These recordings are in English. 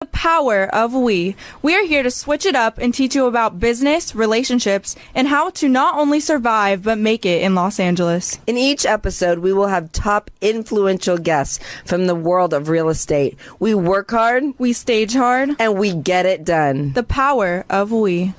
The power of we. We are here to switch it up and teach you about business, relationships, and how to not only survive, but make it in Los Angeles. In each episode, we will have top influential guests from the world of real estate. We work hard, We stage hard. and we get it done. The power of we.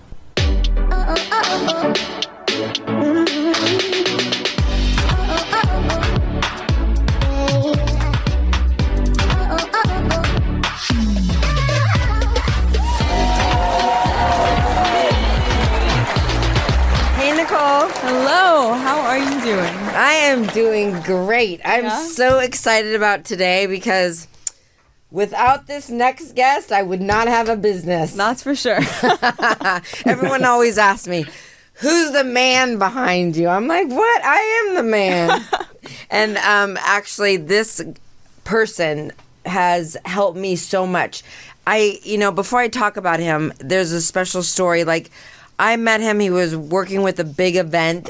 Hey, Nicole. Hello, how are you doing? I am doing great. I'm Yeah? so excited about today because without this next guest, I would not have a business. That's for sure. Everyone always asks me, who's the man behind you? I'm like, what? I am the man. And actually, this person has helped me so much. Before I talk about him, there's a special story. Like, I met him. He was working with a big event,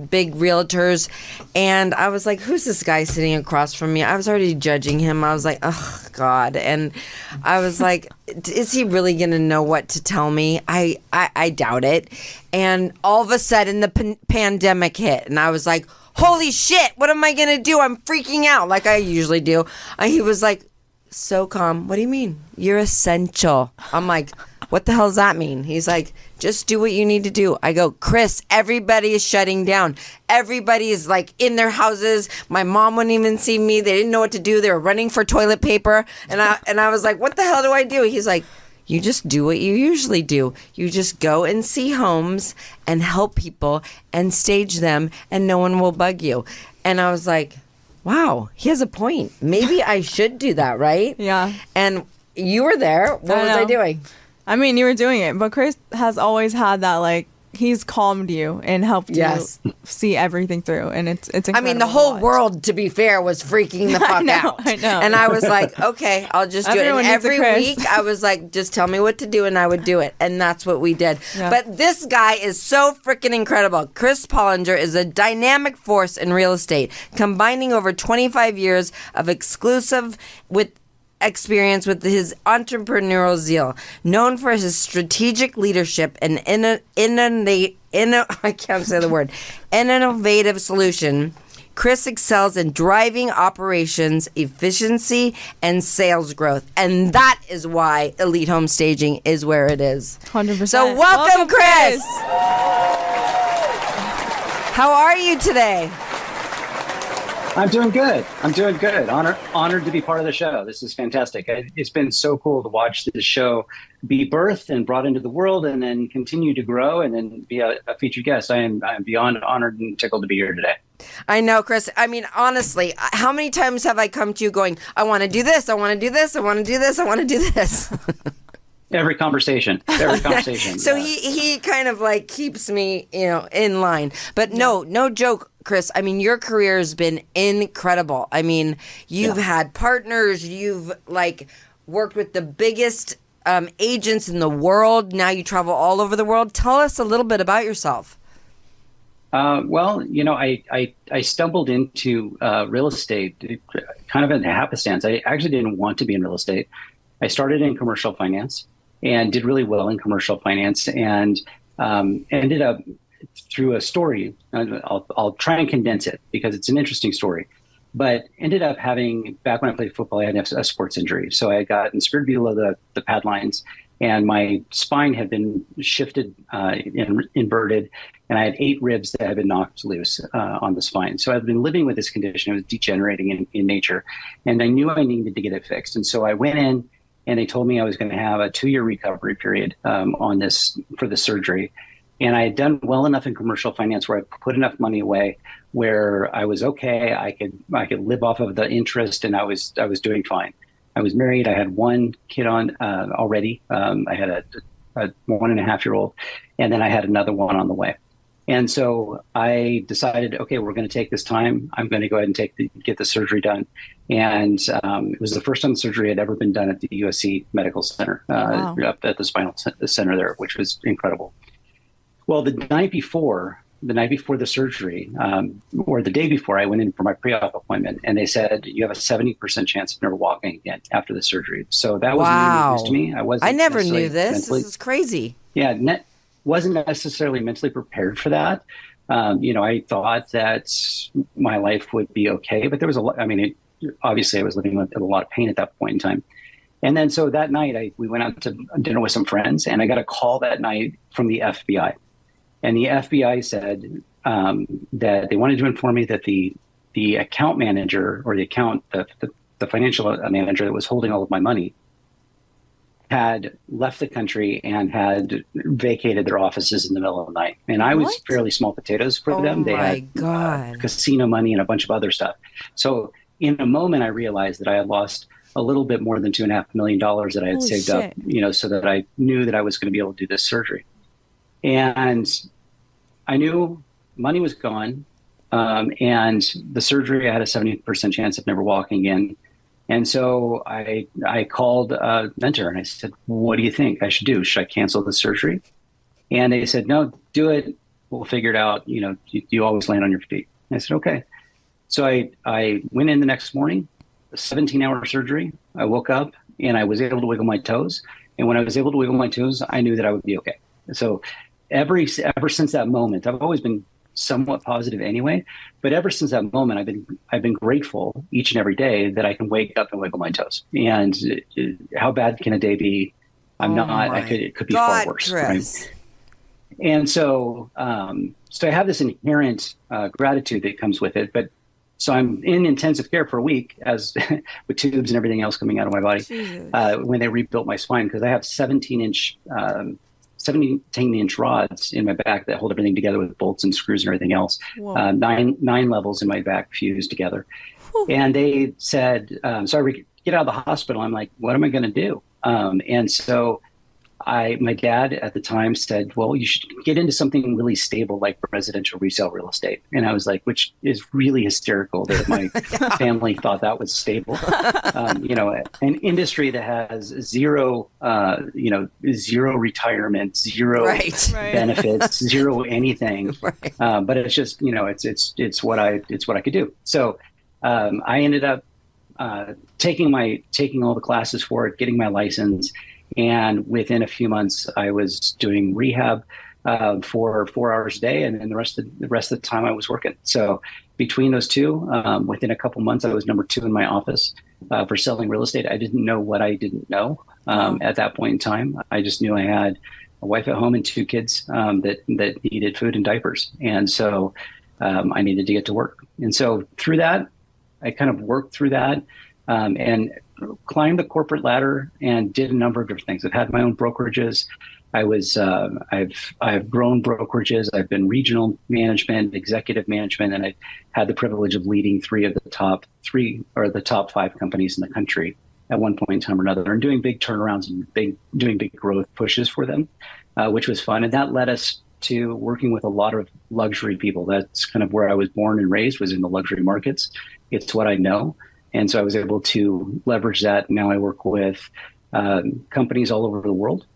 big realtors. And I was like, who's this guy sitting across from me? I was already judging him. I was like, oh, God. And I was like, is he really going to know what to tell me? I doubt it. And all of a sudden, the pandemic hit. And I was like, holy shit, what am I going to do? I'm freaking out like I usually do. He was like, so calm. What do you mean? You're essential. I'm like, what the hell does that mean? He's like, just do what you need to do. I go, Chris, everybody is shutting down. Everybody is like in their houses. My mom wouldn't even see me. They didn't know what to do. They were running for toilet paper. And I was like, what the hell do I do? He's like, you just do what you usually do. You just go and see homes and help people and stage them and no one will bug you. And I was like, wow, he has a point. Maybe I should do that, right? Yeah. And you were there. What was I doing? I mean, you were doing it, but Chris has always had that, like, he's calmed you and helped Yes. you see everything through, and it's incredible. I mean, the whole world, to be fair, was freaking the fuck out. I know. And I was like, okay, I'll just do Everyone it. And needs a every Chris. week, I was like, just tell me what to do, and I would do it. And that's what we did. Yeah. But this guy is so freaking incredible. Chris Pollinger is a dynamic force in real estate, combining over 25 years of exclusive experience with his entrepreneurial zeal, known for his strategic leadership and I can't say the word, innovative solution. Chris excels in driving operations, efficiency, and sales growth. And that is why Elite Home Staging is where it is. 100%. So welcome, Chris. How are you today? I'm doing good. Honored to be part of the show. This is fantastic. It's been so cool to watch this show be birthed and brought into the world and then continue to grow and then be a featured guest. I am beyond honored and tickled to be here today. I know, Chris. I mean, honestly, how many times have I come to you going, I want to do this, I want to do this, I want to do this, I want to do this? Every conversation. So he kind of like keeps me, in line. But no joke, Chris. I mean, your career has been incredible. I mean, you've had partners. You've like worked with the biggest agents in the world. Now you travel all over the world. Tell us a little bit about yourself. Well, I stumbled into real estate kind of in happenstance. I actually didn't want to be in real estate. I started in commercial finance and did really well in commercial finance and ended up through a story. I'll try and condense it because it's an interesting story, but ended up having, back when I played football, I had a sports injury. So I got inspired below the pad lines and my spine had been shifted and inverted, and I had 8 ribs that had been knocked loose on the spine. So I've been living with this condition. It was degenerating in nature, and I knew I needed to get it fixed. And so I went in, and they told me I was going to have a 2-year recovery period on this for the surgery. And I had done well enough in commercial finance where I put enough money away where I was okay. I could live off of the interest, and I was doing fine. I was married. I had 1 kid on already. I had a 1.5-year-old, and then I had another one on the way. And so I decided, okay, we're going to take this time. I'm going to go ahead and get the surgery done. And it was the first time surgery had ever been done at the USC Medical Center, Wow. up at the spinal center there, which was incredible. Well, the night before, the night before the surgery, or the day before, I went in for my pre-op appointment, and they said you have a 70% chance of never walking again after the surgery. So that was new news to me. I never knew this. Mentally, this is crazy. Yeah, wasn't necessarily mentally prepared for that. I thought that my life would be okay, but there was a lot. I mean, obviously, I was living with a lot of pain at that point in time. And then so that night, we went out to dinner with some friends, and I got a call that night from the FBI. And the FBI said that they wanted to inform me that the account manager, or the financial manager that was holding all of my money, had left the country and had vacated their offices in the middle of the night. And I was fairly small potatoes for them. They had casino money and a bunch of other stuff. So in a moment, I realized that I had lost a little bit more than $2.5 million that I had saved up, so that I knew that I was going to be able to do this surgery. And I knew money was gone. And the surgery, I had a 70% chance of never walking again. And so I called a mentor and I said, what do you think I should do? Should I cancel the surgery? And they said, no, do it. We'll figure it out. You always land on your feet. And I said, okay. So I went in the next morning, a 17-hour surgery. I woke up and I was able to wiggle my toes. And when I was able to wiggle my toes, I knew that I would be okay. So ever since that moment, I've always been somewhat positive anyway, but ever since that moment, I've been grateful each and every day that I can wake up and wiggle my toes. And how bad can a day be? It could be far worse. Right? And so I have this inherent gratitude that comes with it. But so I'm in intensive care for a week, as with tubes and everything else coming out of my body, when they rebuilt my spine, because I have 17-inch rods in my back that hold everything together with bolts and screws and everything else. Nine levels in my back fused together. Whew. And they said, so I get out of the hospital. I'm like, what am I going to do? And so my dad at the time said, well, you should get into something really stable like residential resale real estate. And I was like, which is really hysterical that my family thought that was stable. An industry that has zero retirement, zero benefits, zero anything. But it's just, it's what I could do. So I ended up taking all the classes for it, getting my license. And within a few months, I was doing rehab for 4 hours a day, and then the rest of the time I was working. So between those two, within a couple months, I was number 2 in my office for selling real estate. I didn't know what I didn't know at that point in time. I just knew I had a wife at home and 2 kids that needed food and diapers, and so I needed to get to work. And so through that, I kind of worked through that and climbed the corporate ladder and did a number of different things. I've had my own brokerages. I've grown brokerages. I've been regional management, executive management, and I've had the privilege of leading the top 5 companies in the country at one point in time or another, and doing big turnarounds and doing big growth pushes for them, which was fun. And that led us to working with a lot of luxury people. That's kind of where I was born and raised, was in the luxury markets. It's what I know. And so I was able to leverage that. Now I work with companies all over the world,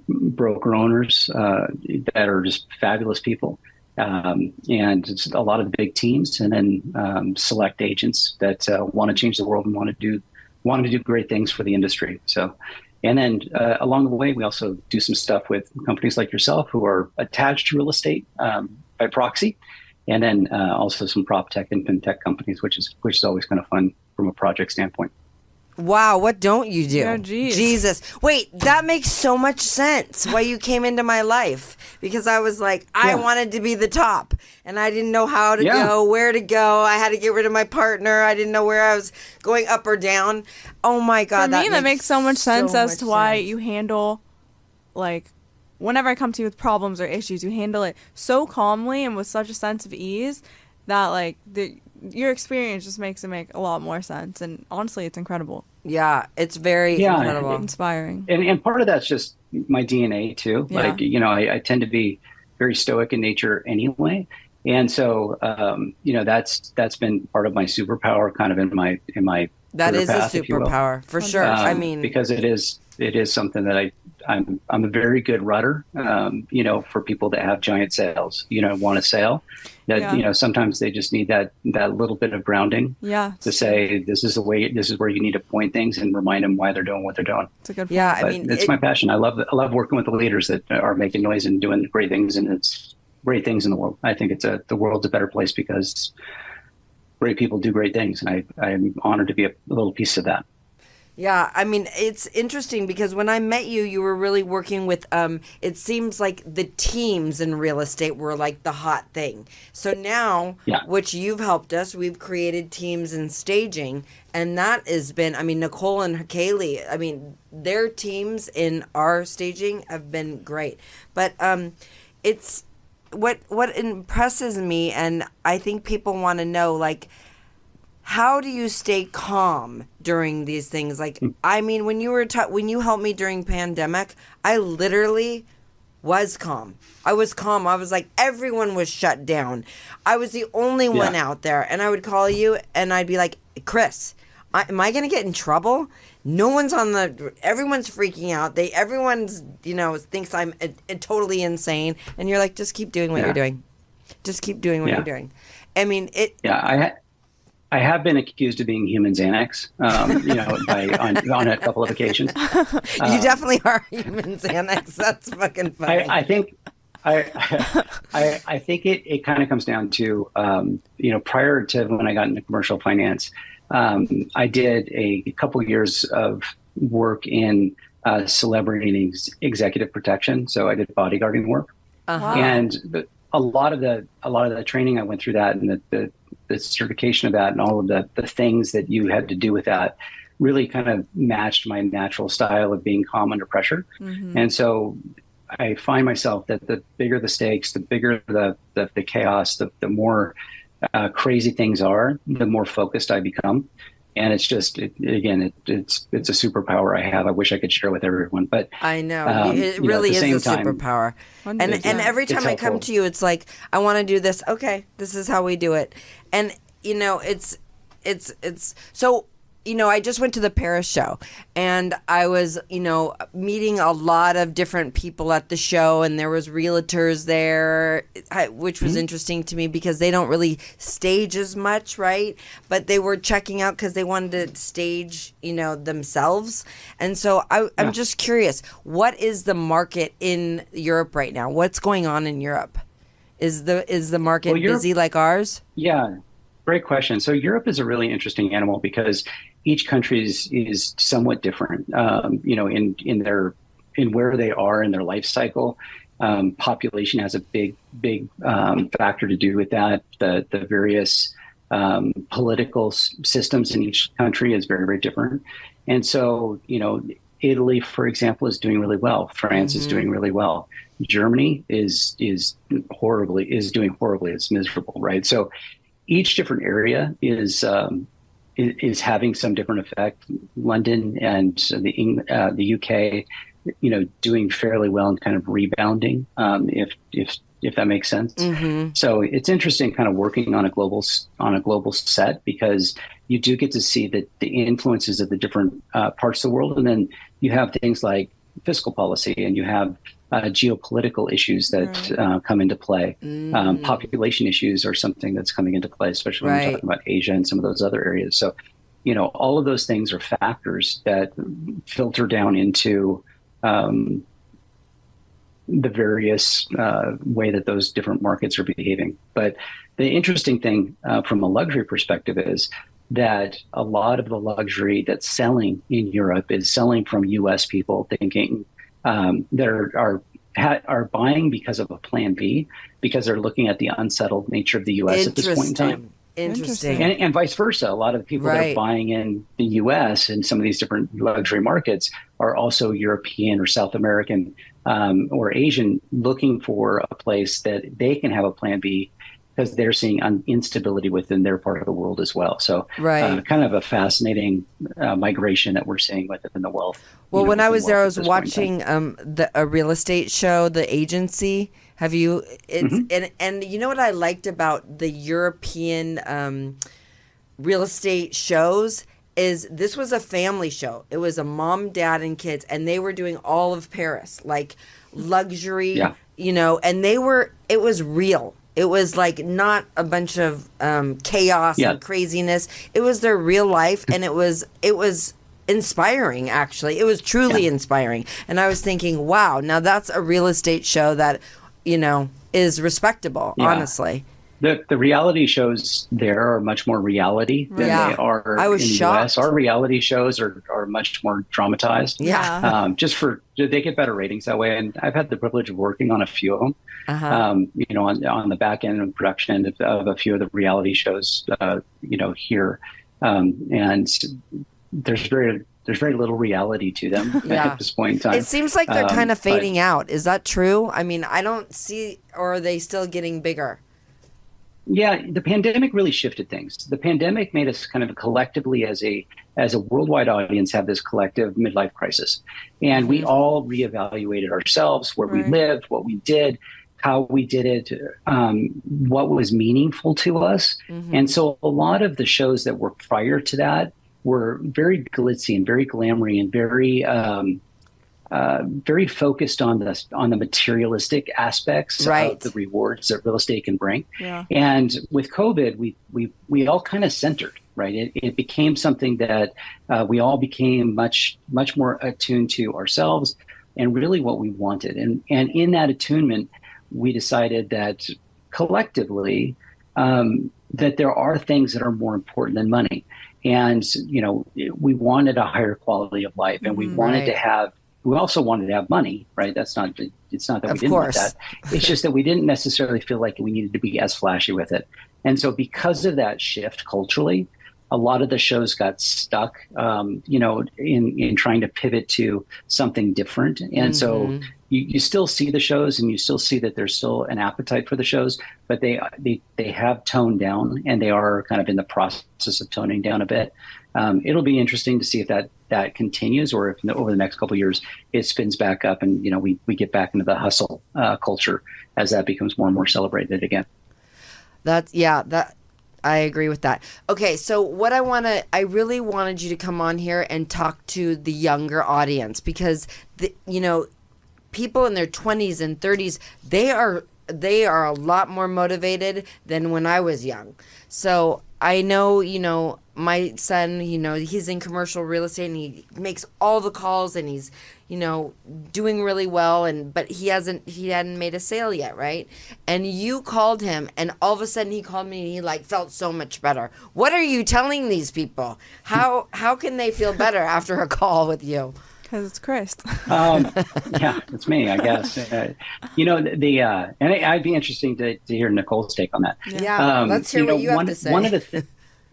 broker owners that are just fabulous people, and it's a lot of the big teams, and then select agents that want to change the world and want to do great things for the industry. So, and then along the way, we also do some stuff with companies like yourself who are attached to real estate by proxy, and then also some prop tech and fintech companies, which is always kind of fun from a project standpoint. Wow, what don't you do? Yeah, geez. Jesus. Wait, that makes so much sense why you came into my life, because I was like, I wanted to be the top and I didn't know how to go, where to go. I had to get rid of my partner. I didn't know where I was going, up or down. Oh my God. For me, that makes so much sense as to why you handle, like, whenever I come to you with problems or issues, you handle it so calmly and with such a sense of ease that, like, your experience just makes it make a lot more sense. And honestly, it's incredible. Yeah, it's very incredible. Inspiring. And part of that's just my DNA too. Yeah. Like, I tend to be very stoic in nature anyway. And so, that's been part of my superpower kind of in my that is path, a superpower for sure. I mean, because it is something that I'm a very good rudder, for people that have giant sails, want to sail. That sometimes they just need that little bit of grounding. To say this is where you need to point things and remind them why they're doing what they're doing. It's a good point. Yeah, but it's my passion. I love working with the leaders that are making noise and doing great things, and it's great things in the world. I think the world's a better place because great people do great things, and I'm honored to be a little piece of that. Yeah, I mean, it's interesting because when I met you, you were really working with, it seems like the teams in real estate were like the hot thing. So now, which you've helped us, we've created teams in staging, and that has been, I mean, Nicole and Kaylee, I mean, their teams in our staging have been great. But it's, what impresses me, and I think people want to know, like, how do you stay calm during these things? Like, I mean, when you helped me during pandemic, I literally was calm. I was calm. I was like, everyone was shut down. I was the only one out there. And I would call you and I'd be like, Chris, am I going to get in trouble? No one's everyone's freaking out. Everyone's, thinks I'm totally insane. And you're like, just keep doing what you're doing. Just keep doing what you're doing. I mean, I have been accused of being human Xanax, on a couple of occasions. You definitely are human Xanax. That's fucking funny. I think it kind of comes down to, prior to when I got into commercial finance, I did a couple of years of work in celebrity and executive protection. So I did bodyguarding work, and a lot of the training I went through that, and the certification of that, and all of the things that you had to do with that really kind of matched my natural style of being calm under pressure. Mm-hmm. And so I find myself that the bigger the stakes, the bigger the chaos, the more crazy things are, the more focused I become. And it's just, it's a superpower I have. I wish I could share with everyone, but I know it really is a superpower. And every time I come to you, it's like, I want to do this. Okay, this is how we do it. And it's so. I just went to the Paris show, and I was, meeting a lot of different people at the show, and there was realtors there, which was interesting to me because they don't really stage as much, right? But they were checking out because they wanted to stage, themselves. And so I'm just curious, what is the market in Europe right now? What's going on in Europe? Is the market busy like ours? Yeah. Great question. So Europe is a really interesting animal because each country is somewhat different, in where they are in their life cycle. Population has a big factor to do with that. The various political systems in each country is very, very different. And so, Italy, for example, is doing really well. France is doing really well. Germany is doing horribly. It's miserable, right? So each different area is having some different effect. London and the UK, doing fairly well and kind of rebounding, if that makes sense. Mm-hmm. So it's interesting, kind of working on a global set, because you do get to see the influences of the different parts of the world, and then you have things like fiscal policy, and you have geopolitical issues that come into play. Population issues are something that's coming into play, especially when we're talking about Asia and some of those other areas. So, all of those things are factors that filter down into the various way that those different markets are behaving. But the interesting thing from a luxury perspective is that a lot of the luxury that's selling in Europe is selling from U.S. people thinking that are buying because of a plan B, because they're looking at the unsettled nature of the U.S. at this point in time. Interesting. And vice versa. A lot of the people that are buying in the U.S. and some of these different luxury markets are also European or South American or Asian, looking for a place that they can have a plan B, because they're seeing instability within their part of the world as well. So kind of a fascinating migration that we're seeing within the wealth. Well, when I was there, I was watching a real estate show, The Agency. Have you? And you know what I liked about the European real estate shows? is this was a family show. It was a mom, dad, and kids, and they were doing all of Paris, like luxury, you know, and it was real. It was like not a bunch of chaos and craziness. It was their real life, and it was inspiring, actually. It was truly inspiring. And I was thinking, wow, now that's a real estate show that, you know, is respectable, honestly. The reality shows there are much more reality than they are in the US. Our reality shows are much more dramatized. They get better ratings that way. And I've had the privilege of working on a few of them, you know, on the back end of production of a few of the reality shows, you know, here. And there's very little reality to them at this point in time. It seems like they're kind of fading out. Is that true? I mean, I don't see, or are they still getting bigger? Yeah, the pandemic really shifted things. The pandemic made us kind of collectively as a worldwide audience have this collective midlife crisis. And we all reevaluated ourselves, where we lived, what we did, how we did it, what was meaningful to us. And so a lot of the shows that were prior to that were very glitzy and very glamoury and very focused on the materialistic aspects of the rewards that real estate can bring. And with COVID, we all kind of centered, right? It became something that we all became much more attuned to ourselves and really what we wanted. And in that attunement, we decided that collectively that there are things that are more important than money. And, you know, we wanted a higher quality of life, and we wanted to have. We also wanted to have money, right? It's not that we didn't want that. It's just that we didn't necessarily feel like we needed to be as flashy with it. And so because of that shift culturally, a lot of the shows got stuck, you know, in trying to pivot to something different. And so you still see the shows, and you still see that there's still an appetite for the shows, but they have toned down, and they are kind of in the process of toning down a bit. It'll be interesting to see if that continues, or if over the next couple of years it spins back up, and you know we get back into the hustle culture as that becomes more and more celebrated again. That I agree with that. Okay, so what I really wanted you to come on here and talk to the younger audience, because you know, people in their 20s and 30s, they are a lot more motivated than when I was young. So I know, you know, my son, you know, he's in commercial real estate, and he makes all the calls, and he's, you know, doing really well, but he hadn't made a sale yet, right? And you called him, and all of a sudden he called me, and he like felt so much better. What are you telling these people? How can they feel better after a call with you? Because it's Chris. Yeah, it's me, I guess. You know, and I'd be interesting to hear Nicole's take on that. Yeah, let's hear what you have to say.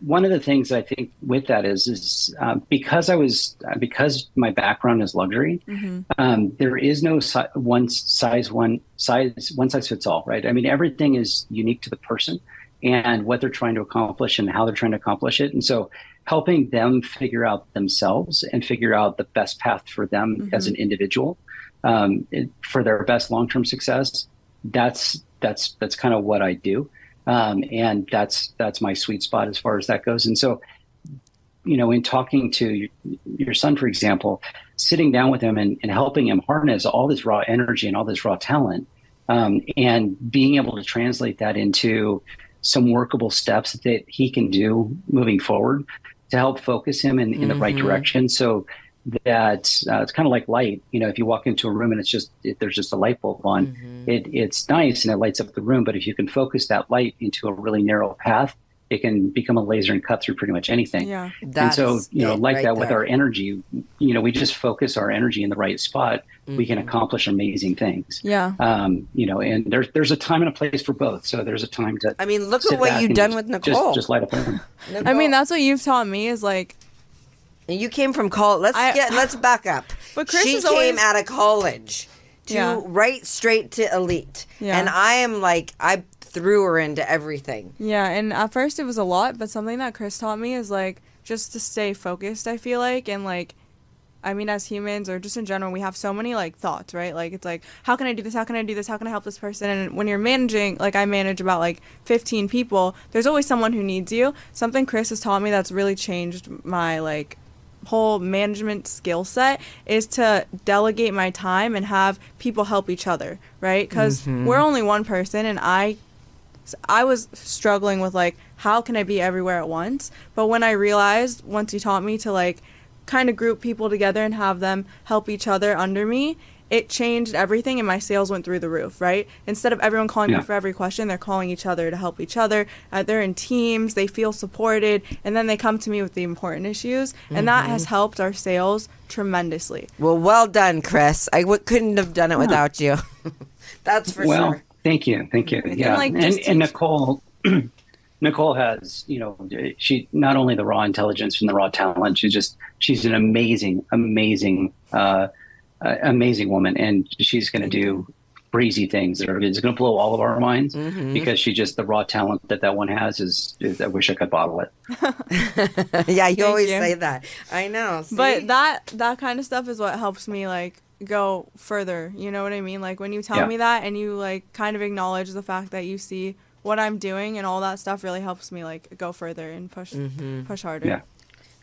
One of the things I think with that is because my background is luxury, there is no one size fits all, right? I mean, everything is unique to the person and what they're trying to accomplish and how they're trying to accomplish it. And so helping them figure out themselves and figure out the best path for them as an individual for their best long-term success, that's kind of what I do. And that's my sweet spot as far as that goes. And so, you know, in talking to your son, for example, sitting down with him and helping him harness all this raw energy and all this raw talent, and being able to translate that into some workable steps that he can do moving forward to help focus him in the right direction. So that it's kind of like light. You know, if you walk into a room and there's just a light bulb on, it's nice and it lights up the room. But if you can focus that light into a really narrow path, it can become a laser and cut through pretty much anything. Yeah, and so, you know, like that with our energy, you know, we just focus our energy in the right spot. We can accomplish amazing things. Yeah. You know, and there's a time and a place for both. So there's a time to. I mean, look at what you've done with Nicole. Just light up the room. I mean, that's what you've taught me is like. And you came from college. Let's back up. But Chris she came out of college to right straight to elite. Yeah. And I am like, I threw her into everything. Yeah, and at first it was a lot, but something that Chris taught me is like just to stay focused, I feel like, and like I mean, as humans or just in general, we have so many like thoughts, right? Like it's like, how can I do this? How can I do this? How can I help this person? And when you're managing, like I manage about like 15 people, there's always someone who needs you. Something Chris has taught me that's really changed my like whole management skill set is to delegate my time and have people help each other, right? Because we're only one person, and I was struggling with like, how can I be everywhere at once? But when I realized, once you taught me to like kind of group people together and have them help each other under me, it changed everything, and my sales went through the roof, right? Instead of everyone calling me for every question, they're calling each other to help each other. They're in teams, they feel supported, and then they come to me with the important issues, and that has helped our sales tremendously. Well, well done, Chris. I couldn't have done it without you. That's for sure. Thank you. Yeah, and Nicole... Nicole has, she not only the raw intelligence and the raw talent, she's an amazing woman, and she's going to do crazy things that it's going to blow all of our minds because the raw talent that one has is I wish I could bottle it. Yeah, you always say that. I know. See? But that kind of stuff is what helps me like go further. You know what I mean? Like when you tell me that and you like kind of acknowledge the fact that you see what I'm doing and all that stuff really helps me like go further and push harder. Yeah.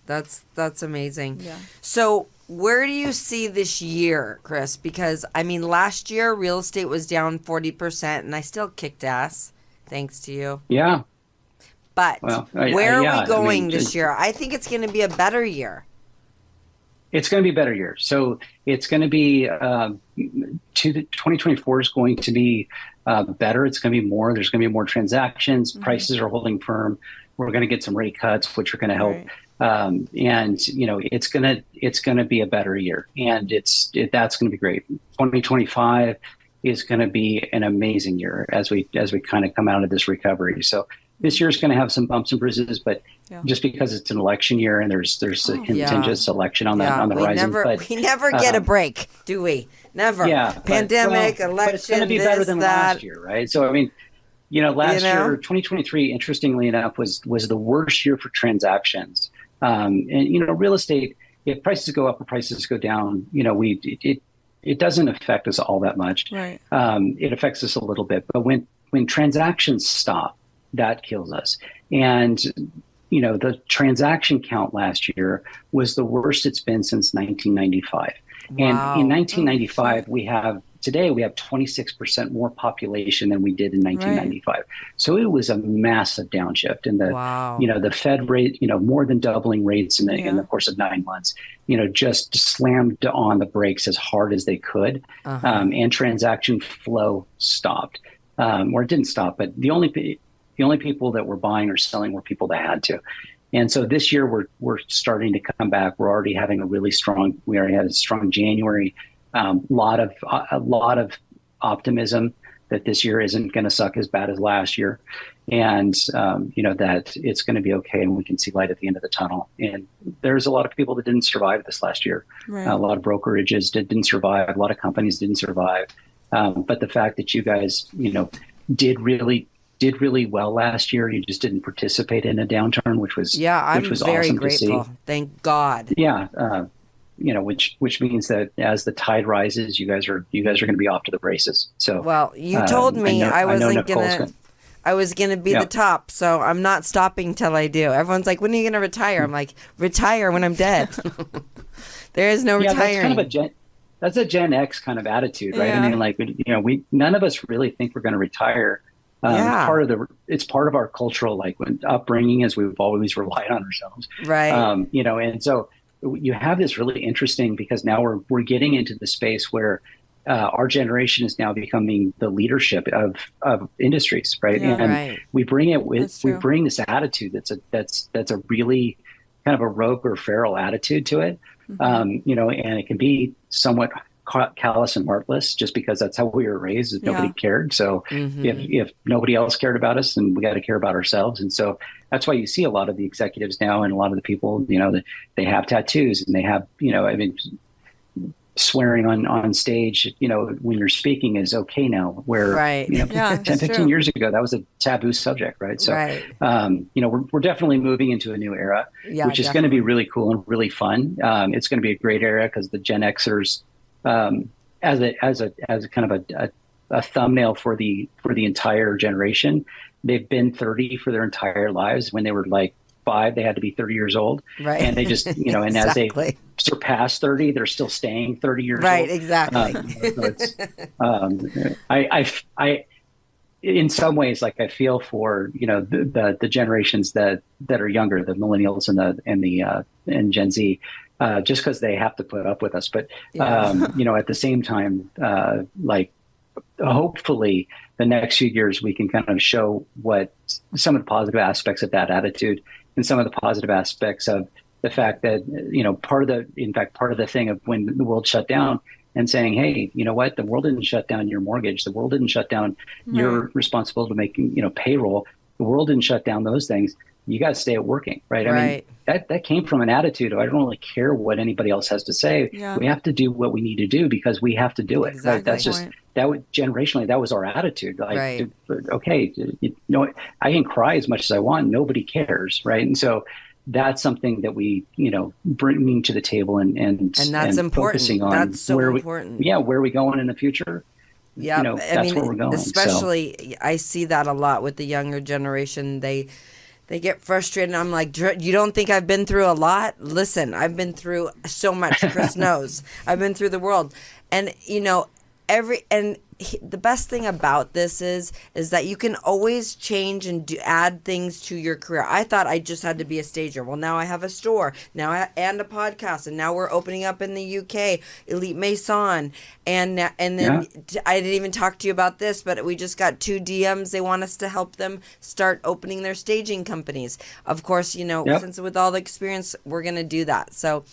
That's amazing. Yeah. So where do you see this year, Chris? Because I mean, last year real estate was down 40% and I still kicked ass thanks to you. Yeah. But where are we going this year? I think it's going to be a better year. It's going to be a better year. So it's going to be 2024 is going to be better. It's going to be more. There's going to be more transactions. Prices are holding firm. We're going to get some rate cuts, which are going to help. Right. And it's going to be a better year, and that's going to be great. 2025 is going to be an amazing year as we kind of come out of this recovery. So this year is going to have some bumps and bruises, but just because it's an election year and there's a contentious election on the horizon. We never get a break, do we? Never. Yeah. Pandemic, election, but it's going to be better than last year, right? So I mean, last year, 2023, interestingly enough, was the worst year for transactions. And real estate, if prices go up or prices go down, it doesn't affect us all that much. Right. It affects us a little bit, but when transactions stop, that kills us. And the transaction count last year was the worst it's been since 1995. Wow. And in 1995, we have 26% more population than we did in 1995. Right. So it was a massive downshift. And the Fed rate, more than doubling rates in the course of 9 months, just slammed on the brakes as hard as they could. And transaction flow stopped. Or it didn't stop, but the only people that were buying or selling were people that had to. And so this year we're starting to come back. We're already having we already had a strong January. A lot of optimism that this year isn't going to suck as bad as last year, and that it's going to be okay, and we can see light at the end of the tunnel. And there's a lot of people that didn't survive this last year. Right. A lot of brokerages didn't survive. A lot of companies didn't survive. But the fact that you guys, did really well last year, you just didn't participate in a downturn, which was I'm very awesome grateful. To see. Thank God. Yeah. Which means that as the tide rises, you guys are going to be off to the races. So, well, you told me I was going to be the top, so I'm not stopping till I do. Everyone's like, when are you going to retire? I'm like, retire when I'm dead. There is no retiring. That's a Gen X kind of attitude, right? Yeah. I mean, like, none of us really think we're going to retire. It's part of our cultural upbringing, as we've always relied on ourselves, right? And so you have this really interesting, because now we're getting into the space where our generation is now becoming the leadership of industries, right? And we bring this attitude that's a really kind of a rogue or feral attitude to it, and it can be somewhat callous and heartless, just because that's how we were raised. Is nobody cared. So if nobody else cared about us, then we got to care about ourselves. And so that's why you see a lot of the executives now, and a lot of the people, that they have tattoos, and they have, swearing on stage, when you're speaking is okay now, where, right. 10, 15 years ago, that was a taboo subject, right? So, right. We're definitely moving into a new era, which is going to be really cool and really fun. It's going to be a great era because the Gen Xers, as a kind of a thumbnail for the entire generation, they've been 30 for their entire lives. When they were like 5, they had to be 30 years old. Right. And they just, and exactly. as they surpass 30, they're still staying 30 years old. Right, exactly. So it's, I, in some ways, like I feel for, the generations that are younger, the millennials and Gen Z, just because they have to put up with us. But, at the same time, hopefully the next few years we can kind of show what some of the positive aspects of that attitude and some of the positive aspects of the fact that, part of the thing of when the world shut down and saying, hey, you know what, the world didn't shut down your mortgage. The world didn't shut down your responsibility to make, payroll. The world didn't shut down those things. You got to stay at working, right? I mean, that came from an attitude of, I don't really care what anybody else has to say. We have to do what we need to do because we have to do it. Exactly. Right? That's just, generationally, that was our attitude. Like, okay, I can cry as much as I want. Nobody cares, right? And so that's something that we, bringing to the table and that's important. Focusing on that's so important. Where are we going in the future? Yeah, that's where we're going. Especially, I see that a lot with the younger generation. They get frustrated. And I'm like, you don't think I've been through a lot? Listen, I've been through so much. Chris knows. I've been through the world. And, the best thing about this is that you can always change and add things to your career. I thought I just had to be a stager. Well, now I have a store and a podcast, and now we're opening up in the UK, Elite Maison, and then I didn't even talk to you about this, but we just got 2 DMs. They want us to help them start opening their staging companies. Of course, since with all the experience, we're going to do that. So,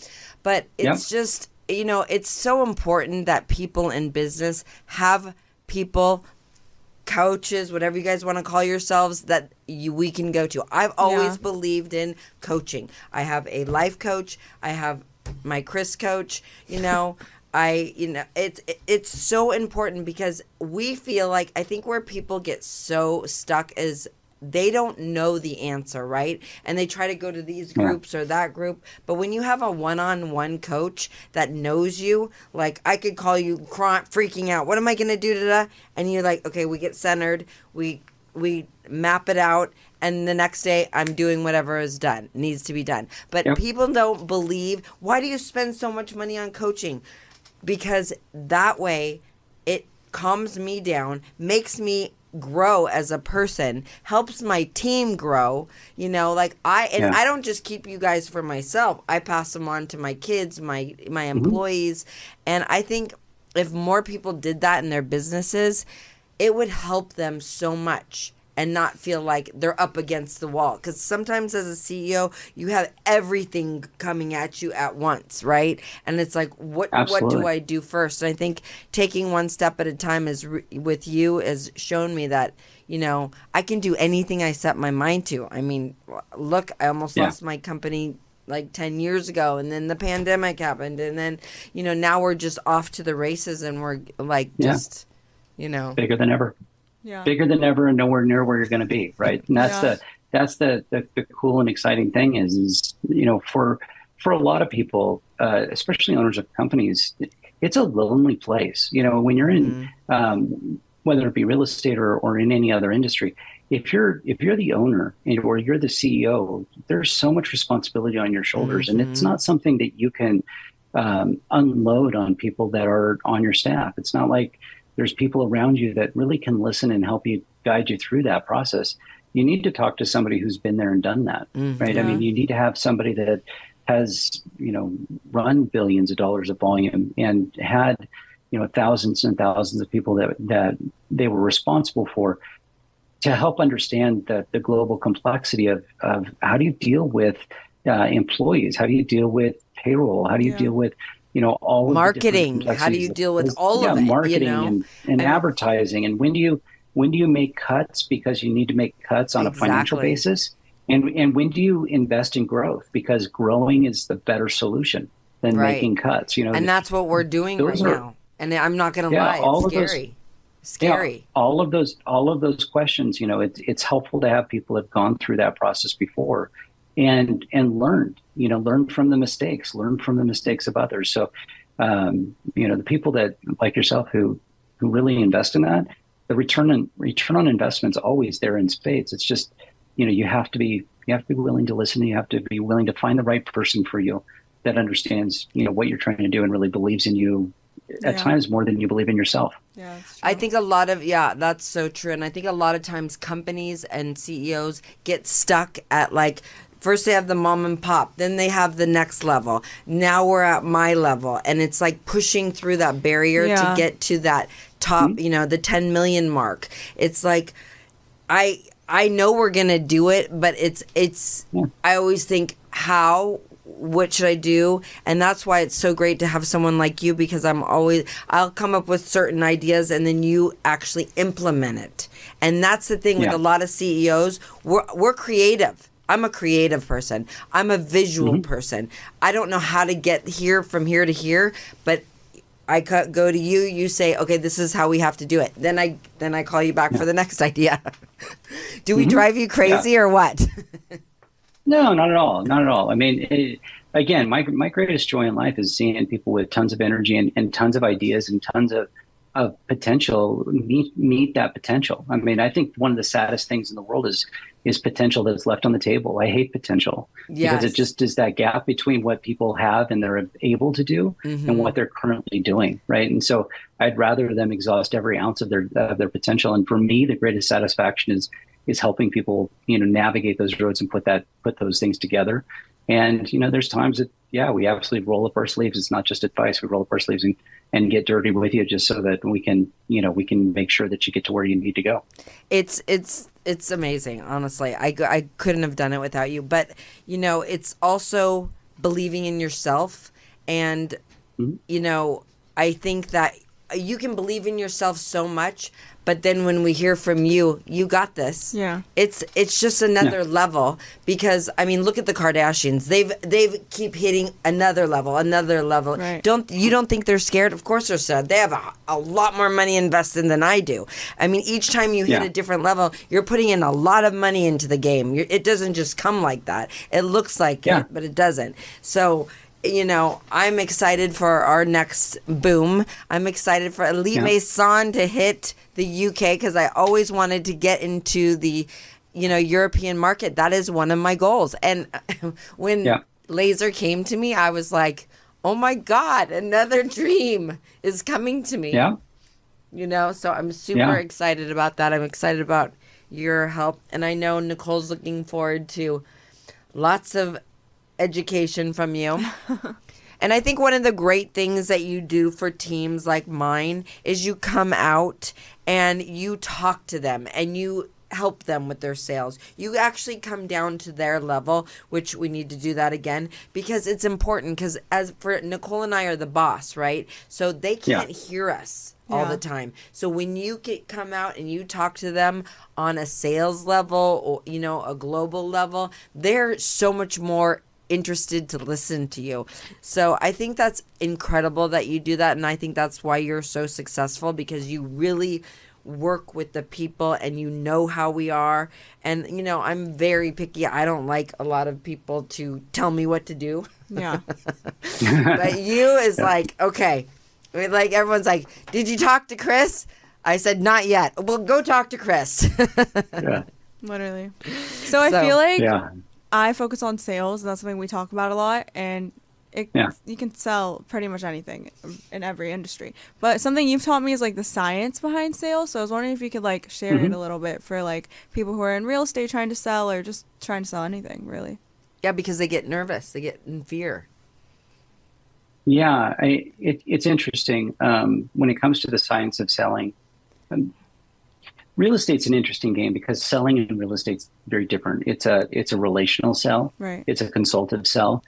but it's just, it's so important that people in business have people, coaches, whatever you guys want to call yourselves, that we can go to. I've always believed in coaching. I have a life coach. I have my Chris coach. It's so important because we feel like, I think where people get so stuck is they don't know the answer, right? And they try to go to these groups or that group. But when you have a one-on-one coach that knows you, like I could call you freaking out. What am I going to do today? And you're like, okay, we get centered. We map it out. And the next day I'm doing whatever needs to be done. But people don't believe. Why do you spend so much money on coaching? Because that way it calms me down, makes me grow as a person, helps my team grow, I don't just keep you guys for myself. I pass them on to my kids, my employees. And I think if more people did that in their businesses, it would help them so much and not feel like they're up against the wall. Because sometimes as a CEO, you have everything coming at you at once, right? And it's like, what do I do first? And I think taking one step at a time with you has shown me that, I can do anything I set my mind to. I mean, look, I almost lost my company like 10 years ago, and then the pandemic happened, and then, now we're just off to the races, and we're like just, bigger than ever. Bigger than ever and nowhere near where you're going to be, right? And that's the cool and exciting thing is for a lot of people, especially owners of companies, it's a lonely place. When you're in whether it be real estate or in any other industry, if you're the owner or you're the CEO, there's so much responsibility on your shoulders, and it's not something that you can unload on people that are on your staff. It's not like there's people around you that really can listen and help you, guide you through that process. You need to talk to somebody who's been there and done that, right? I mean, you need to have somebody that has, run billions of dollars of volume and had, thousands and thousands of people that they were responsible for, to help understand the global complexity of how do you deal with employees? How do you deal with payroll? How do you deal with all of marketing? How do you deal with all of it? Marketing and advertising. And when do you make cuts because you need to make cuts on a financial basis? And when do you invest in growth? Because growing is the better solution. than Right. making cuts. And that's what we're doing right now. And I'm not going to lie, it's scary. Scary. Yeah, all of those questions, it's helpful to have people have gone through that process before and learned, learn from the mistakes of others. So, the people that like yourself who really invest in that, the return on investment is always there in spades. It's just, you have to be willing to listen. You have to be willing to find the right person for you that understands, what you're trying to do and really believes in you at times more than you believe in yourself. Yeah, that's true. I think that's so true. And I think a lot of times companies and CEOs get stuck at first they have the mom and pop, then they have the next level. Now we're at my level. And it's like pushing through that barrier to get to that top, the 10 million mark. It's like, I know we're going to do it, but I always think what should I do? And that's why it's so great to have someone like you, because I'll come up with certain ideas and then you actually implement it. And that's the thing with a lot of CEOs, we're creative. I'm a creative person. I'm a visual person. I don't know how to get from here to here, but I go to you, you say, okay, this is how we have to do it. Then I call you back for the next idea. Do we drive you crazy or what? No, not at all. Not at all. I mean, again, my greatest joy in life is seeing people with tons of energy and tons of ideas and tons of potential meet that potential. I mean, I think one of the saddest things in the world is potential that's left on the table. I hate potential because it just is that gap between what people have and they're able to do and what they're currently doing, right? And so I'd rather them exhaust every ounce of their potential. And for me, the greatest satisfaction is helping people, navigate those roads and put those things together. And, there's times that, we absolutely roll up our sleeves. It's not just advice. We roll up our sleeves and get dirty with you just so that we can make sure that you get to where you need to go. It's amazing. Honestly, I couldn't have done it without you, but it's also believing in yourself. And, I think that you can believe in yourself so much, but then when we hear from you, you got this. Yeah. It's just another level, because I mean, look at the Kardashians. They've keep hitting another level. Right. Don't think they're scared? Of course they're scared. They have a lot more money invested than I do. I mean, each time you hit a different level, you're putting in a lot of money into the game. It doesn't just come like that. It looks like it, but it doesn't. So, I'm excited for our next boom. I'm excited for Elite Maison to hit the UK, because I always wanted to get into the, European market. That is one of my goals. And when Laser came to me, I was like, oh my God, another dream is coming to me. Yeah. So I'm super excited about that. I'm excited about your help. And I know Nicole's looking forward to lots of education from you. And I think one of the great things that you do for teams like mine is you come out and you talk to them and you help them with their sales. You actually come down to their level, which we need to do that again, because it's important. Because as for Nicole and I are the boss, right? So they can't hear us all the time. So when you come out and you talk to them on a sales level or, a global level, they're so much more interested to listen to you. So I think that's incredible that you do that. And I think that's why you're so successful, because you really work with the people and you know how we are. And, I'm very picky. I don't like a lot of people to tell me what to do. Yeah. But you is like, okay. I mean, like everyone's like, did you talk to Chris? I said, not yet. Well, go talk to Chris. Literally. So I feel like I focus on sales, and that's something we talk about a lot, and you can sell pretty much anything in every industry. But something you've taught me is like the science behind sales. So I was wondering if you could like share it a little bit for like people who are in real estate trying to sell, or just trying to sell anything, really. Yeah, because they get nervous. They get in fear. Yeah, it's interesting when it comes to the science of selling. Real estate's an interesting game because selling in real estate's very different. It's a relational sell. Right. It's a consultative sell.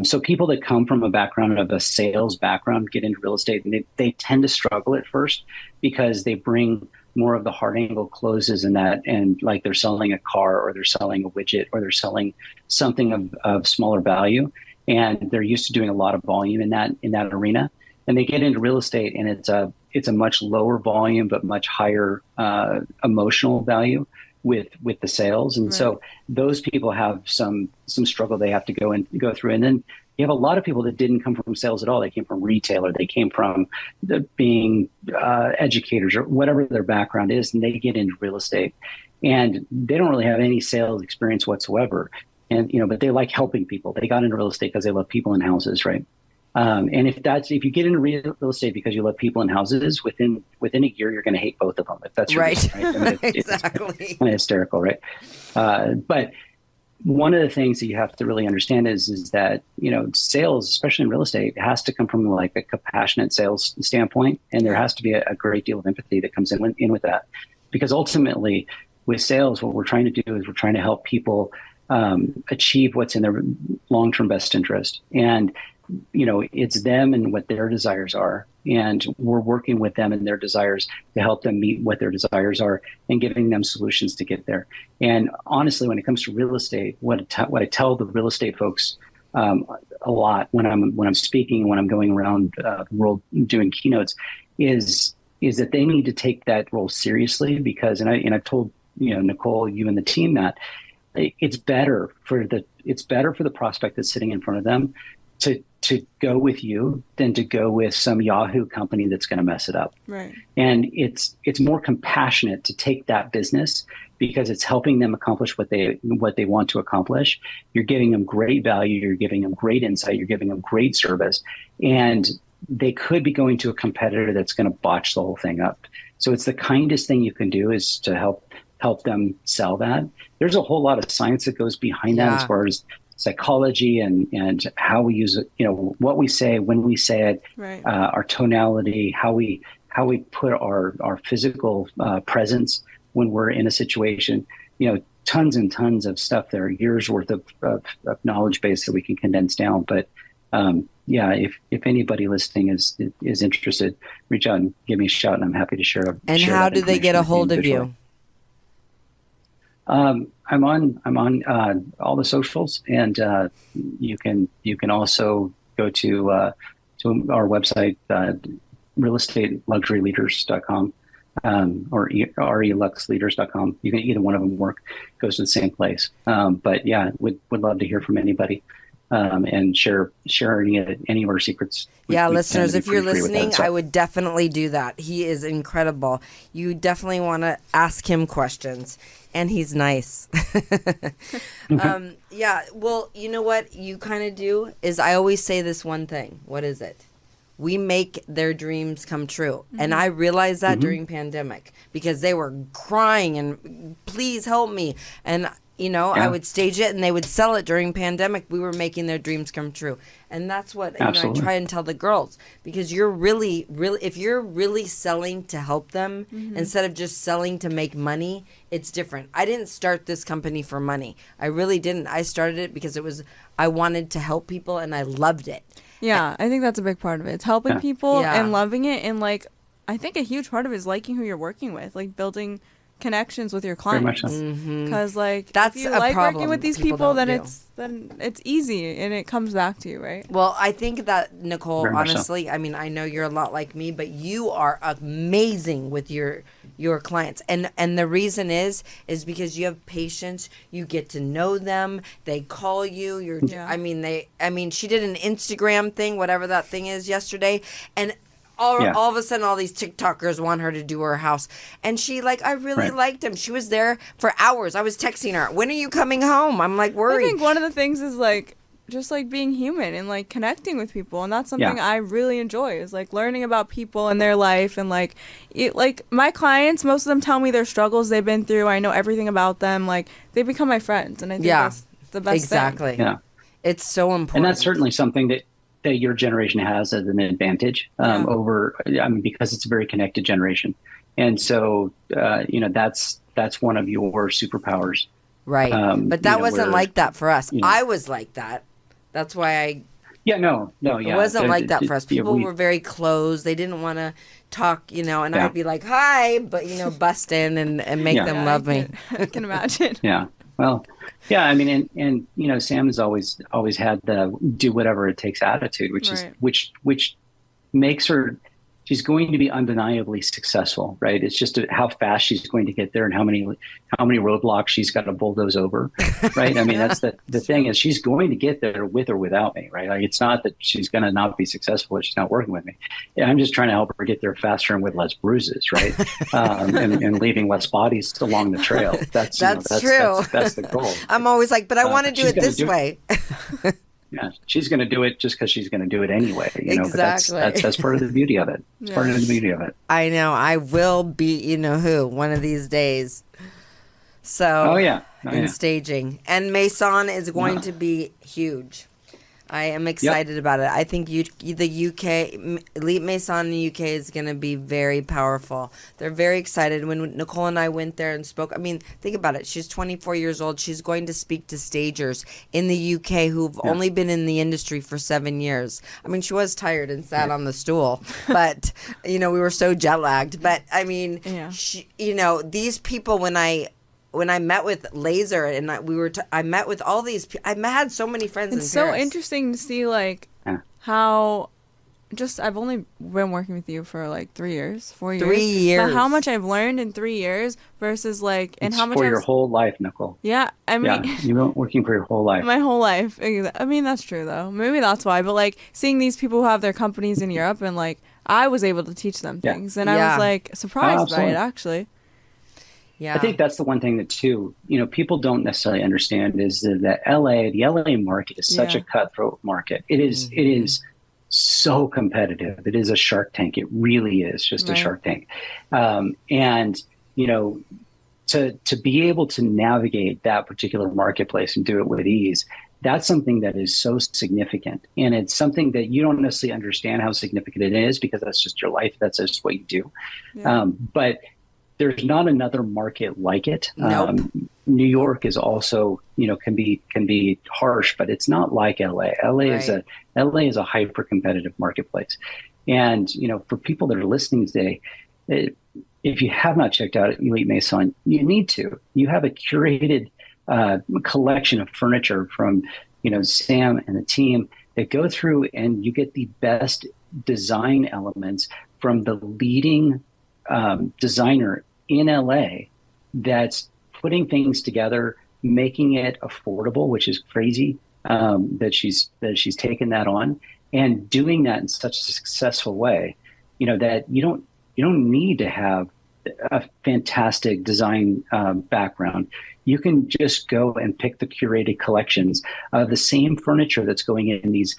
So people that come from a background of a sales background get into real estate, and they tend to struggle at first because they bring more of the hard angle closes in that, and like they're selling a car or they're selling a widget or they're selling something of smaller value. and they're used to doing a lot of volume in that arena. And they get into real estate, and it's a much lower volume but much higher emotional value with the sales. And so those people have some struggle they have to go through. And then you have a lot of people that didn't come from sales at all. They came from retail, or they came from being educators, or whatever their background is, and they get into real estate, and they don't really have any sales experience whatsoever. And but they like helping people. They got into real estate because they love people in houses, right? And if you get into real estate because you love people in houses, within a year you're going to hate both of them. If that's right, reason, right? I mean, exactly, it's kind of hysterical, right? But one of the things that you have to really understand is that sales, especially in real estate, has to come from like a compassionate sales standpoint, and there has to be a great deal of empathy that comes in with that, because ultimately with sales, what we're trying to do is we're trying to help people achieve what's in their long-term best interest. And it's them and what their desires are. And we're working with them and their desires to help them meet what their desires are and giving them solutions to get there. And honestly, when it comes to real estate, what I tell the real estate folks a lot when I'm speaking, when I'm going around the world doing keynotes, is that they need to take that role seriously, because, and I've told Nicole, you and the team, that it's better for the prospect that's sitting in front of them to go with you than to go with some Yahoo company that's going to mess it up. Right. And it's more compassionate to take that business, because it's helping them accomplish what they want to accomplish. You're giving them great value. You're giving them great insight. You're giving them great service. And they could be going to a competitor that's going to botch the whole thing up. So it's the kindest thing you can do is to help them sell that. There's a whole lot of science that goes behind that, as far as psychology and how we use it, what we say, when we say it, right. Our tonality, how we put our physical presence when we're in a situation, tons and tons of stuff there, years worth of knowledge base that we can condense down. But if anybody listening is interested, reach out and give me a shout, and I'm happy to share. And how do they get a hold of you? I'm on all the socials, and you can also go to our website, realestateluxuryleaders.com, or reluxleaders.com. You can, either one of them goes to the same place. But yeah, would love to hear from anybody. And share any of our secrets. Listeners, if you're listening, I would definitely do that. He is incredible. You definitely want to ask him questions, and he's nice. Well, you know what you kind of do is, I always say this one thing. What is it? We make their dreams come true. Mm-hmm. And I realized that during pandemic, because they were crying and please help me. And I would stage it and they would sell it during pandemic. We were making their dreams come true. And that's what I try and tell the girls, because you're really, if you're really selling to help them instead of just selling to make money, it's different. I didn't start this company for money. I really didn't. I started it because I wanted to help people, and I loved it. Yeah, I think that's a big part of it. It's helping people and loving it. And I think a huge part of it is liking who you're working with, building connections with your clients, because that's if you a problem working with these people, then it's easy and it comes back to you, right? Well, I think that, Nicole, honestly, I mean, I know you're a lot like me, but you are amazing with your clients, and the reason is because you have patience. You get to know them. They call you. I mean, she did an Instagram thing, whatever that thing is, yesterday, and all of a sudden, all these TikTokers want her to do her house. And she, I really liked him. She was there for hours. I was texting her, when are you coming home? I'm worried. I think one of the things is just being human and connecting with people. And that's something I really enjoy, is learning about people and their life. And my clients, most of them tell me their struggles they've been through. I know everything about them. They become my friends. And I think that's the best thing. Exactly. Yeah. It's so important. And that's certainly something that your generation has as an advantage over, because it's a very connected generation. And so, that's one of your superpowers. Right. But that wasn't like that for us. I was like that. That's why it wasn't like that for us. People were very closed. They didn't want to talk, and I'd be like, hi, but, bust in and make them love me. I can imagine. Yeah. Well, yeah, I mean, and Sam has always had the do whatever it takes attitude, which is Right. which makes her, she's going to be undeniably successful, right? It's just how fast she's going to get there and how many roadblocks she's got to bulldoze over, right? I mean, that's the thing is she's going to get there with or without me, right? Like, it's not that she's going to not be successful if she's not working with me. Yeah, I'm just trying to help her get there faster and with less bruises, right? And leaving less bodies along the trail. That's true. That's the goal. I'm always like, but I want to do it this way. Yeah, she's going to do it just because she's going to do it anyway. Exactly. But that's part of the beauty of it. It's part of the beauty of it. I know. I will be, who, one of these days. So, staging. And Maison is going to be huge. I am excited about it. I think the UK, Elite Maison in the UK is going to be very powerful. They're very excited. When Nicole and I went there and spoke, I mean, think about it. She's 24 years old. She's going to speak to stagers in the UK who've only been in the industry for 7 years. I mean, she was tired and sat on the stool, but, we were so jet lagged. But, I mean, these people, when I met with Laser and I met with all these, I had so many friends in Paris. It's so interesting to see how I've only been working with you for 3 years, 4 years. 3 years. But how much I've learned in 3 years versus and how much for your whole life, Nicole. Yeah, I mean, you've been working for your whole life. My whole life. I mean, that's true though. Maybe that's why. But seeing these people who have their companies in Europe and I was able to teach them things, and I was surprised by it actually. Yeah. I think that's the one thing that too, people don't necessarily understand is that the LA market is such a cutthroat market. It is so competitive. It is a Shark Tank. It really is just a Shark Tank. And to be able to navigate that particular marketplace and do it with ease, that's something that is so significant. And it's something that you don't necessarily understand how significant it is because that's just your life. That's just what you do. Yeah. But there's not another market like it. Nope. New York is also, can be harsh, but it's not like LA. LA is a hyper competitive marketplace. And, for people that are listening today, if you have not checked out Elite Maison, you need to. You have a curated collection of furniture from, Sam and the team that go through and you get the best design elements from the leading designer in LA that's putting things together, making it affordable, which is crazy that she's taken that on and doing that in such a successful way, that you don't need to have a fantastic design background. You can just go and pick the curated collections of the same furniture that's going in these,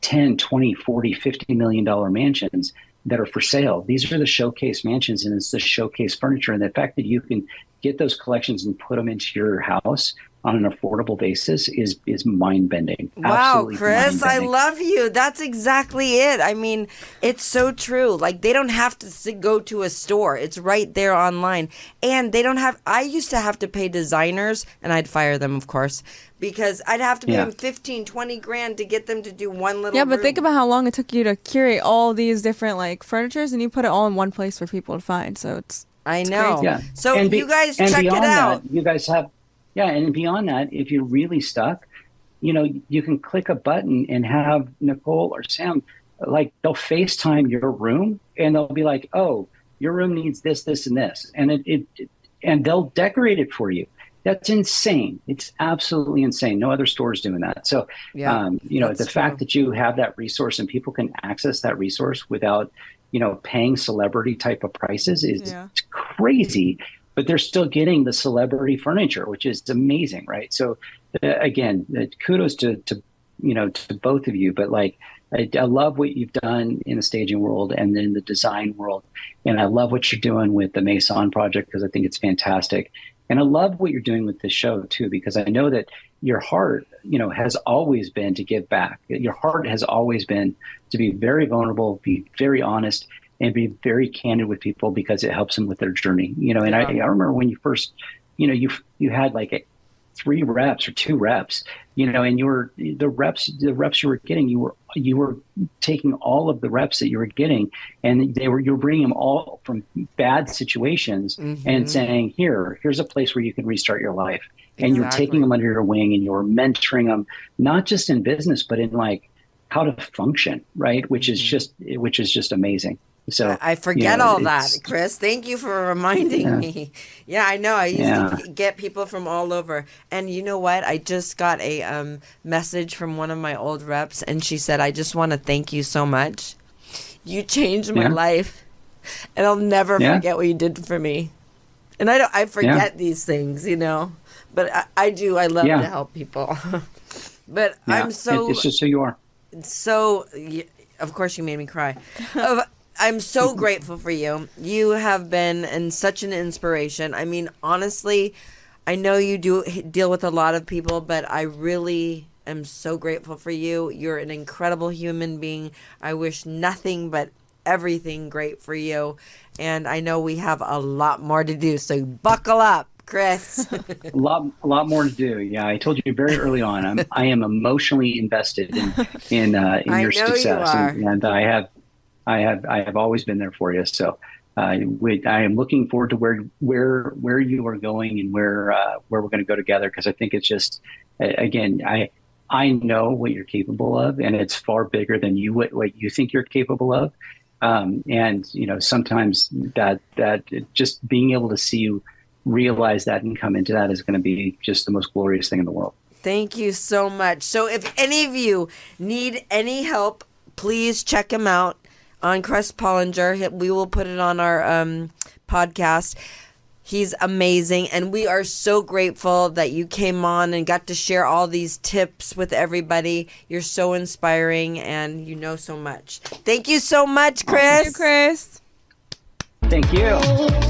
10, 20, 40, $50 million mansions that are for sale. These are the showcase mansions and it's the showcase furniture. And the fact that you can get those collections and put them into your house on an affordable basis is mind-bending. Wow, absolutely Chris, mind-bending. I love you. That's exactly it. I mean, it's so true. They don't have to go to a store. It's right there online. And I used to have to pay designers, and I'd fire them, of course, because I'd have to pay them 15, 20 grand to get them to do one little but room. think about how long it took you to curate all these different furnitures, and you put it all in one place for people to find. So it's know. Crazy. Yeah. So you guys check it out. You guys have, and beyond that, if you're really stuck, you can click a button and have Nicole or Sam, they'll FaceTime your room and they'll be like, oh, your room needs this, this, and this. And and they'll decorate it for you. That's insane. It's absolutely insane. No other store is doing that. So, the fact that you have that resource and people can access that resource without, paying celebrity type of prices is crazy. But they're still getting the celebrity furniture, which is amazing, right? So, again, kudos to both of you. But I love what you've done in the staging world and then the design world, and I love what you're doing with the Maison project because I think it's fantastic. And I love what you're doing with this show too, because I know that your heart, has always been to give back. Your heart has always been to be very vulnerable, be very honest, and be very candid with people because it helps them with their journey. And I remember when you first, you had 3 reps or 2 reps, and the reps you were getting, you were taking all of the reps that you were getting, and you're bringing them all from bad situations and saying, here's a place where you can restart your life. and you're taking them under your wing and you're mentoring them, not just in business, but in like how to function, right? Which is just amazing. So I forget all that, Chris. Thank you for reminding me. Yeah, I know. I used to get people from all over. And you know what? I just got a message from one of my old reps, and she said, I just want to thank you so much. You changed my life, and I'll never forget what you did for me. And I forget these things, you know, but I do. I love to help people. But I'm so... It's just who you are. So, of course, you made me cry. I'm so grateful for you. You have been such an inspiration. I mean, honestly, I know you do deal with a lot of people, but I really am so grateful for you. You're an incredible human being. I wish nothing but everything great for you. And I know we have a lot more to do, so buckle up, Chris. a lot more to do. Yeah, I told you very early on. I am emotionally invested in your success, and I have always been there for you. So I am looking forward to where you are going and where we're going to go together, because I think it's just, again, I know what you're capable of, and it's far bigger than what you think you're capable of. And you know, sometimes that just being able to see you realize that and come into that is going to be just the most glorious thing in the world. Thank you so much. So if any of you need any help, please check him out on Chris Pollinger. We will put it on our podcast. He's amazing, and we are so grateful that you came on and got to share all these tips with everybody. You're so inspiring, and you know so much. Thank you so much, Chris. Thank you, Chris. Thank you.